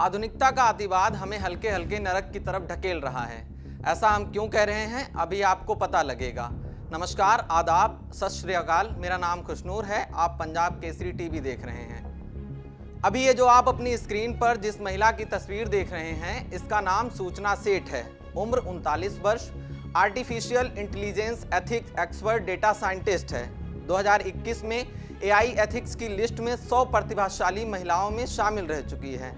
आधुनिकता का अतिवाद हमें हल्के हल्के नरक की तरफ ढकेल रहा है। ऐसा हम क्यों कह रहे हैं, अभी आपको पता लगेगा। नमस्कार, आदाब, सत श्री अकाल। मेरा नाम खुशनूर है। आप पंजाब केसरी टीवी देख रहे हैं। अभी ये जो आप अपनी स्क्रीन पर जिस महिला की तस्वीर देख रहे हैं, इसका नाम सूचना सेठ है। उम्र 39 वर्ष, artificial intelligence ethics expert data scientist है। 2021 में AI एथिक्स की लिस्ट में 100 प्रतिभाशाली महिलाओं में शामिल रह चुकी है।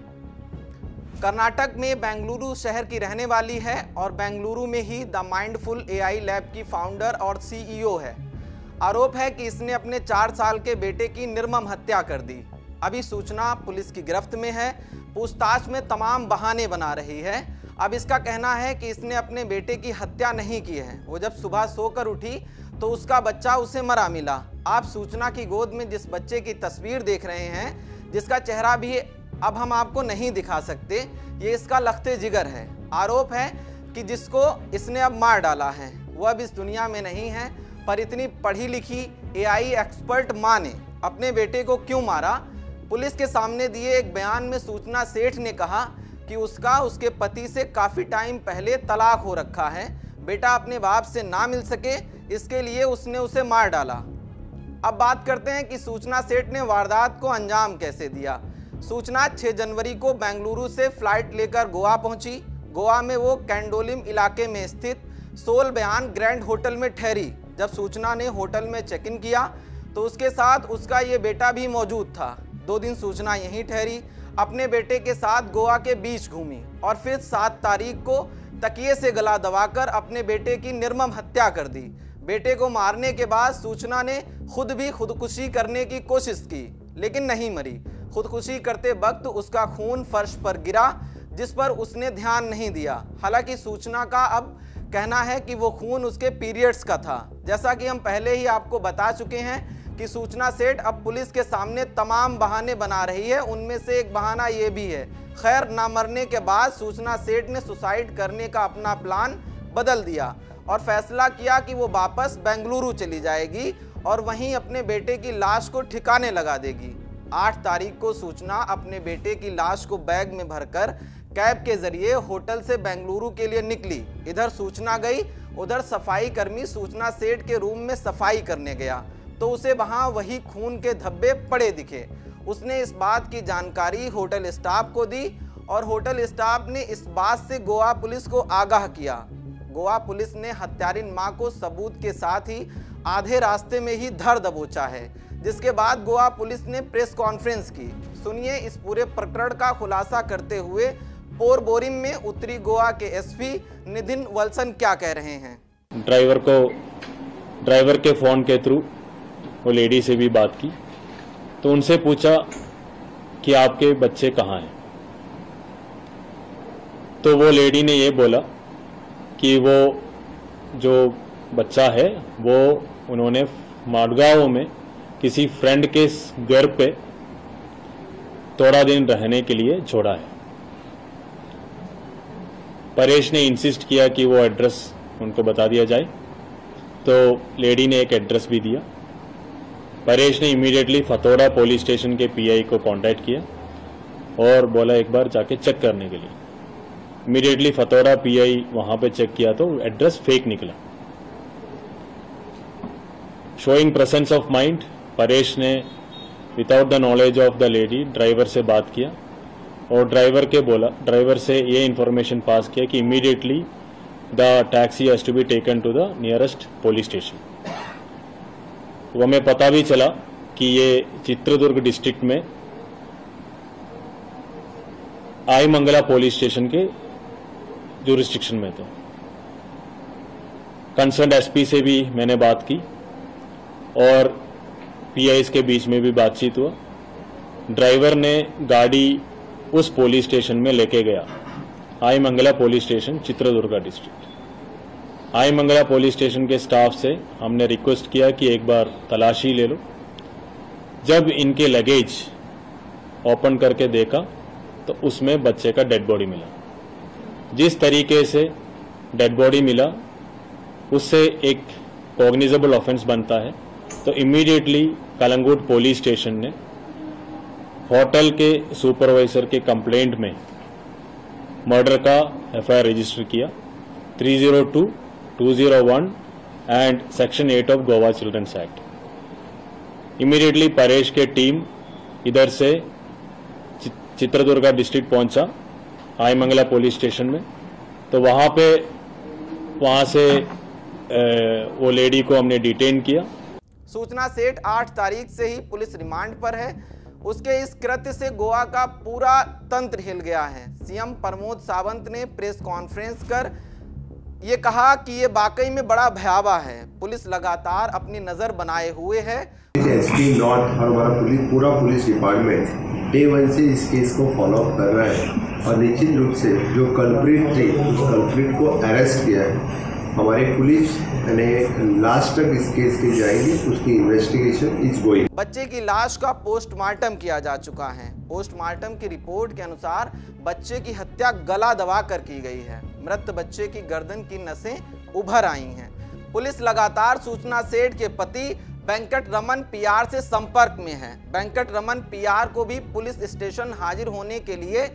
कर्नाटक में बेंगलुरु शहर की रहने वाली है और बेंगलुरु में ही द माइंडफुल AI लैब की फाउंडर और CEO है। आरोप है कि इसने अपने 4 साल के बेटे की निर्मम हत्या कर दी। अभी सूचना पुलिस की गिरफ्त में है। पूछताछ में तमाम बहाने बना रही है। अब इसका कहना है कि इसने अपने बेटे की हत्या नहीं की है। वो जब सुबह सोकर उठी तो उसका बच्चा उसे मरा मिला। आप सूचना की गोद में जिस बच्चे की तस्वीर देख रहे हैं, जिसका चेहरा भी अब हम आपको नहीं दिखा सकते, ये इसका लख्ते जिगर है। आरोप है कि जिसको इसने अब मार डाला है वो अब इस दुनिया में नहीं है। पर इतनी पढ़ी लिखी AI एक्सपर्ट माँ ने अपने बेटे को क्यों मारा? पुलिस के सामने दिए एक बयान में सूचना सेठ ने कहा कि उसका उसके पति से काफ़ी टाइम पहले तलाक हो रखा है। बेटा अपने बाप से ना मिल सके, इसके लिए उसने उसे मार डाला। अब बात करते हैं कि सूचना सेठ ने वारदात को अंजाम कैसे दिया। सूचना 6 जनवरी को बेंगलुरु से फ्लाइट लेकर गोवा पहुंची। गोवा में वो कैंडोलिम इलाके में स्थित सोल बयान ग्रैंड होटल में ठहरी। जब सूचना ने होटल में चेक इन किया तो उसके साथ उसका ये बेटा भी मौजूद था। 2 दिन सूचना यहीं ठहरी, अपने बेटे के साथ गोवा के बीच घूमी और फिर 7 तारीख को तकिए से गला दबाकर अपने बेटे की निर्मम हत्या कर दी। बेटे को मारने के बाद सूचना ने खुद भी खुदकुशी करने की कोशिश की, लेकिन नहीं मरी। खुदकुशी करते वक्त उसका खून फर्श पर गिरा, जिस पर उसने ध्यान नहीं दिया। हालांकि सूचना का अब कहना है कि वो खून उसके पीरियड्स का था। जैसा कि हम पहले ही आपको बता चुके हैं कि सूचना सेठ अब पुलिस के सामने तमाम बहाने बना रही है। उनमें से एक बहाना ये भी है। खैर, ना मरने के बाद सूचना सेठ ने सुसाइड करने का अपना प्लान बदल दिया और फैसला किया कि वो वापस बेंगलुरु चली जाएगी और वहीं अपने बेटे की लाश को ठिकाने लगा देगी। 8 तारीख को सूचना अपने बेटे की लाश को बैग में भरकर कैब के जरिए होटल से बेंगलुरु के लिए निकली। इधर सूचना गई, उधर सफाई कर्मी सूचना सेठ के रूम में सफाई करने गया तो उसे वहां वही खून के धब्बे पड़े दिखे। उसने इस बात की जानकारी होटल स्टाफ को दी और होटल स्टाफ ने इस बात से गोवा पुलिस को आगाह किया। गोवा पुलिस ने हत्यारिन मां को सबूत के साथ ही आधे रास्ते में ही धर दबोचा है, जिसके बाद गोवा पुलिस ने प्रेस कॉन्फ्रेंस की। सुनिए इस पूरे प्रकरण का खुलासा करते हुए पोरबोरिम में उत्तरी गोवा के SP नितिन वल्सन क्या कह रहे हैं। ड्राइवर के फ़ोन के थ्रू वो लेडी से भी बात की तो उनसे पूछा कि आपके बच्चे कहाँ हैं। तो वो लेडी ने ये बोला कि वो जो बच्चा है वो उन्होंने माडगांव में किसी फ्रेंड के घर पे थोड़ा दिन रहने के लिए छोड़ा है। परेश ने इंसिस्ट किया कि वो एड्रेस उनको बता दिया जाए, तो लेडी ने एक एड्रेस भी दिया। परेश ने इमीडिएटली फतोड़ा पुलिस स्टेशन के PI को कांटेक्ट किया और बोला एक बार जाके चेक करने के लिए। इमीडिएटली फतोड़ा PI वहां पे चेक किया तो एड्रेस फेक निकला। Showing presence of mind, Paresh ने without the knowledge of the lady driver से बात किया और ड्राइवर से ये इंफॉर्मेशन पास किया कि immediately the taxi has to be taken to the nearest police station. तो हमें पता भी चला कि ये चित्रदुर्ग डिस्ट्रिक्ट में आईमंगला पुलिस स्टेशन के जुरिस्डिक्शन में थे। कंसर्न SP से भी मैंने बात की और PIs के बीच में भी बातचीत हुआ। ड्राइवर ने गाड़ी उस पुलिस स्टेशन में लेके गया, Aimangala police station, Chitradurga district. Aimangala police station के स्टाफ से हमने रिक्वेस्ट किया कि एक बार तलाशी ले लो। जब इनके लगेज ओपन करके देखा तो उसमें बच्चे का डेड बॉडी मिला। जिस तरीके से डेड बॉडी मिला उससे एक कॉग्निजेबल ऑफेंस बनता है, तो इमीडिएटली कलंगुट पुलिस स्टेशन ने होटल के सुपरवाइजर के कंप्लेंट में मर्डर का FIR रजिस्टर किया 302, 201 and section 8 of Goa children's act. Immediately Paresh के टीम इधर से चित्रदुर्गा डिस्ट्रिक्ट पहुंचा, आईमंगला पुलिस स्टेशन में। तो वहां से वो लेडी को हमने डिटेन किया। सूचना सेठ 8 तारीख से ही पुलिस रिमांड पर है। उसके इस कृत्य से गोवा का पूरा तंत्र हिल गया है। सीएम प्रमोद सावंत ने प्रेस कॉन्फ्रेंस कर ये कहा कि ये वाकई में बड़ा भयावह है। पुलिस लगातार अपनी नजर बनाए हुए है। एसपी नॉट और हमारा पूरा पुलिस डिपार्टमेंट डे 1 से इस केस को फॉलो अप कर रहा है और निश्चित रूप से जो कल्प्रिट थे उस कल्प्रिट को अरेस्ट किया है। हमारी पुलिस ने लास्ट तक इस केस की जाएगी, उसकी इन्वेस्टिगेशन इज गोइंग। बच्चे की लाश का पोस्टमार्टम किया जा चुका है। पोस्टमार्टम की रिपोर्ट के अनुसार बच्चे की हत्या गला दबाकर की गई है। मृत बच्चे की गर्दन की नसें उभर आई हैं। पुलिस लगातार सूचना सेठ के पति वेंकट रमन PR से संपर्क में है। वेंकट रमन PR को भी पुलिस स्टेशन हाजिर होने के लिए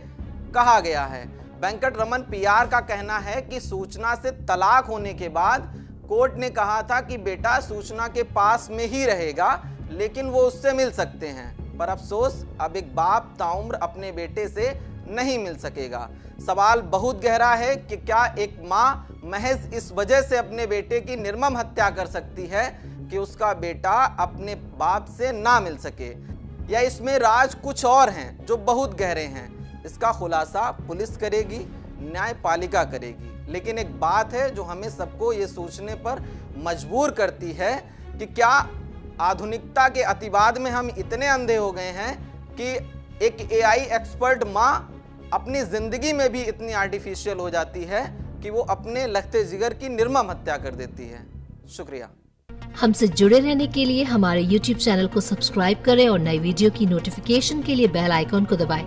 कहा गया है। वेंकट रमन PR का कहना है कि सूचना से तलाक होने के बाद कोर्ट ने कहा था कि बेटा सूचना के पास में ही रहेगा, लेकिन वो उससे मिल सकते हैं। पर अफसोस अब एक बाप ताउम्र अपने बेटे से नहीं मिल सकेगा। सवाल बहुत गहरा है कि क्या एक माँ महज इस वजह से अपने बेटे की निर्मम हत्या कर सकती है कि उसका बेटा अपने बाप से ना मिल सके, या इसमें राज कुछ और हैं जो बहुत गहरे हैं। इसका खुलासा पुलिस करेगी, न्यायपालिका करेगी। लेकिन एक बात है जो हमें सबको ये सोचने पर मजबूर करती है कि क्या आधुनिकता के अतिवाद में हम इतने अंधे हो गए हैं कि एक AI एक्सपर्ट माँ अपनी ज़िंदगी में भी इतनी आर्टिफिशियल हो जाती है कि वो अपने लखते जिगर की निर्मम हत्या कर देती है। शुक्रिया। हमसे जुड़े रहने के लिए हमारे YouTube चैनल को सब्सक्राइब करें और नई वीडियो की नोटिफिकेशन के लिए बेल आइकॉन को दबाएं।